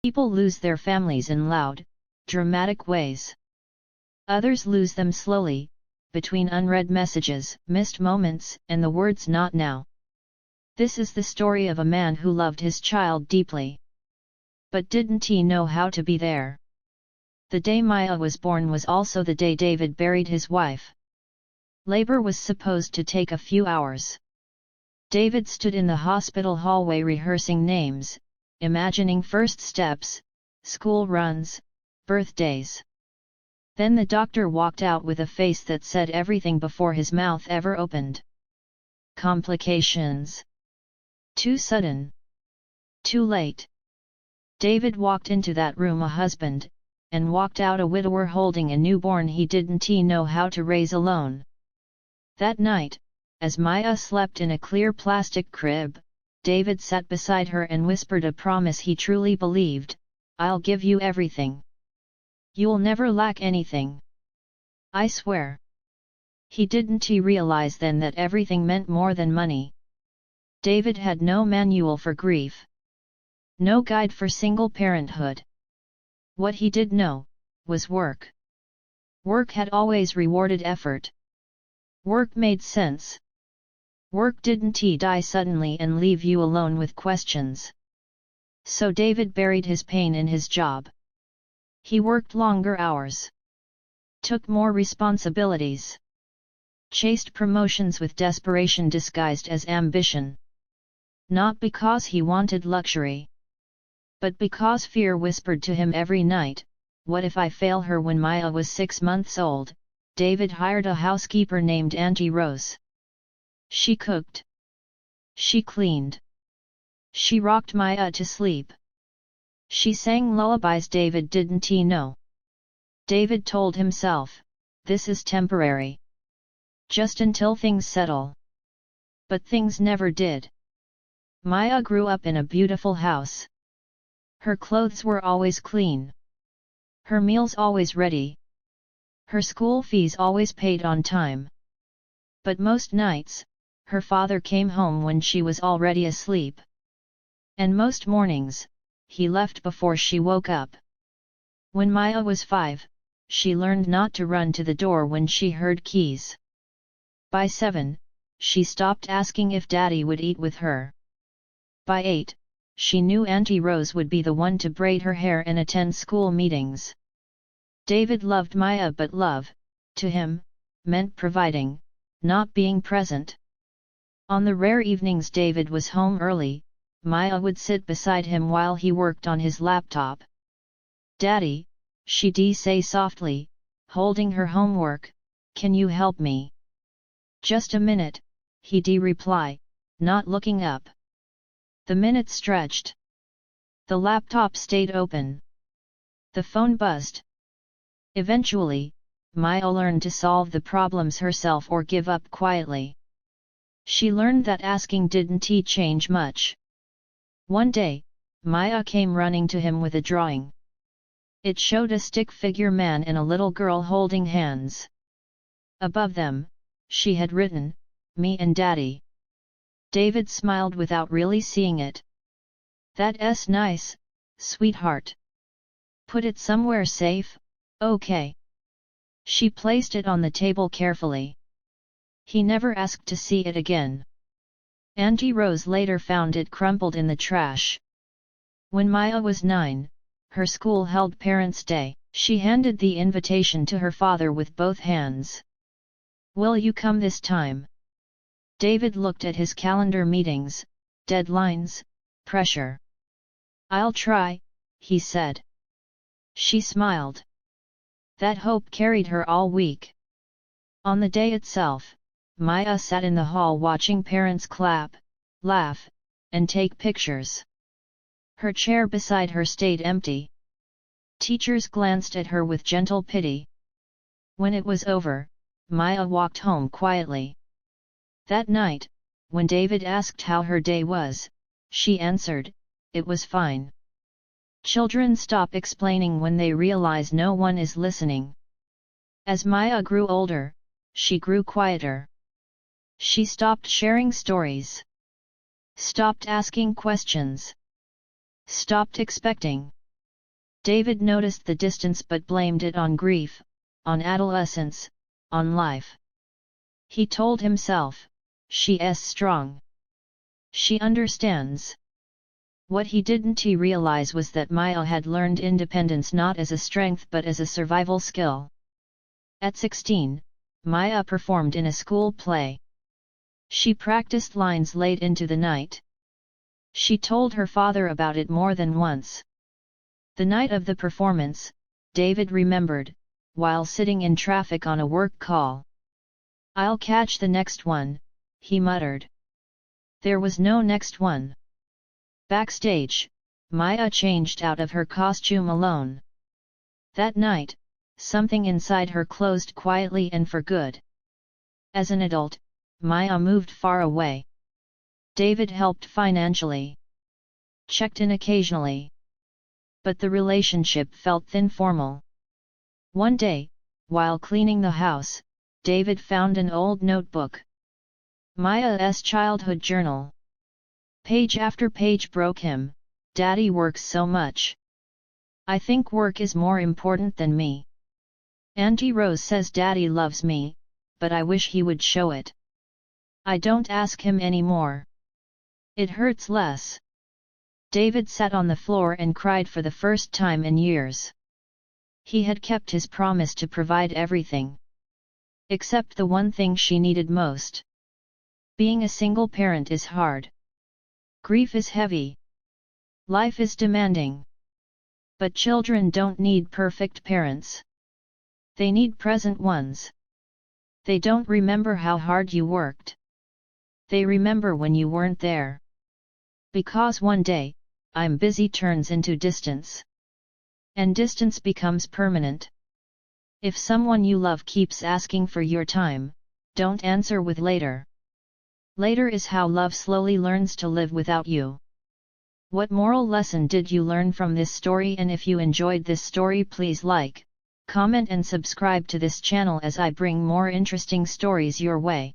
people lose their families in loud, dramatic ways. Others lose them slowly, between unread messages, missed moments, and the words "not now." This is the story of a man who loved his child deeply. But didn't he know how to be there? The day Maya was born was also the day David buried his wife. Labor was supposed to take a few hours. David stood in the hospital hallway rehearsing names, imagining first steps, school runs, birthdays. Then the doctor walked out with a face that said everything before his mouth ever opened. Complications. Too sudden. Too late. David walked into that room a husband, and walked out a widower holding a newborn he didn't know how to raise alone. That night, as Maya slept in a clear plastic crib, David sat beside her and whispered a promise he truly believed: "I'll give you everything. You'll never lack anything. I swear." He didn't realize then that everything meant more than money. David had no manual for grief. No guide for single parenthood. What he did know was work. Work had always rewarded effort. Work made sense. Work didn't die suddenly and leave you alone with questions. So David buried his pain in his job. He worked longer hours. Took more responsibilities. Chased promotions with desperation disguised as ambition. Not because he wanted luxury, but because fear whispered to him every night, "What if I fail her?" When Maya was 6 months old, David hired a housekeeper named Auntie Rose. She cooked. She cleaned. She rocked Maya to sleep. She sang lullabies David didn't know. David told himself, "This is temporary. Just until things settle." But things never did. Maya grew up in a beautiful house. Her clothes were always clean. Her meals always ready. Her school fees always paid on time. But most nights, her father came home when she was already asleep. And most mornings, he left before she woke up. When Maya was 5, she learned not to run to the door when she heard keys. By 7, she stopped asking if Daddy would eat with her. By 8, she knew Auntie Rose would be the one to braid her hair and attend school meetings. David loved Maya, but love, to him, meant providing, not being present. On the rare evenings David was home early, Maya would sit beside him while he worked on his laptop. "Daddy," she'd say softly, holding her homework, "can you help me?" "Just a minute," he'd reply, not looking up. The minutes stretched. The laptop stayed open. The phone buzzed. Eventually, Maya learned to solve the problems herself or give up quietly. She learned that asking didn't change much. One day, Maya came running to him with a drawing. It showed a stick figure man and a little girl holding hands. Above them, she had written, "Me and Daddy." David smiled without really seeing it. "That's nice, sweetheart. Put it somewhere safe, okay?" She placed it on the table carefully. He never asked to see it again. Auntie Rose later found it crumpled in the trash. When Maya was 9, her school held Parents' Day. She handed the invitation to her father with both hands. "Will you come this time?" David looked at his calendar: meetings, deadlines, pressure. "I'll try," he said. She smiled. That hope carried her all week. On the day itself, Maya sat in the hall watching parents clap, laugh, and take pictures. Her chair beside her stayed empty. Teachers glanced at her with gentle pity. When it was over, Maya walked home quietly. That night, when David asked how her day was, she answered, "It was fine." Children stop explaining when they realize no one is listening. As Maya grew older, she grew quieter. She stopped sharing stories. Stopped asking questions. Stopped expecting. David noticed the distance but blamed it on grief, on adolescence, on life. He told himself, she's strong. She understands. What he didn't realize was that Maya had learned independence not as a strength but as a survival skill. At 16, Maya performed in a school play. She practiced lines late into the night. She told her father about it more than once. The night of the performance, David remembered, while sitting in traffic on a work call. "I'll catch the next one," he muttered. There was no next one. Backstage, Maya changed out of her costume alone. That night, something inside her closed quietly and for good. As an adult, Maya moved far away. David helped financially. Checked in occasionally. But the relationship felt thin, formal. One day, while cleaning the house, David found an old notebook. Maya's childhood journal. Page after page broke him. "Daddy works so much. I think work is more important than me. Auntie Rose says Daddy loves me, but I wish he would show it. I don't ask him anymore. It hurts less." David sat on the floor and cried for the first time in years. He had kept his promise to provide everything. Except the one thing she needed most. Being a single parent is hard. Grief is heavy. Life is demanding. But children don't need perfect parents. They need present ones. They don't remember how hard you worked. They remember when you weren't there. Because one day, "I'm busy" turns into distance. And distance becomes permanent. If someone you love keeps asking for your time, don't answer with later. Later is how love slowly learns to live without you. What moral lesson did you learn from this story? And if you enjoyed this story, please like, comment and subscribe to this channel as I bring more interesting stories your way.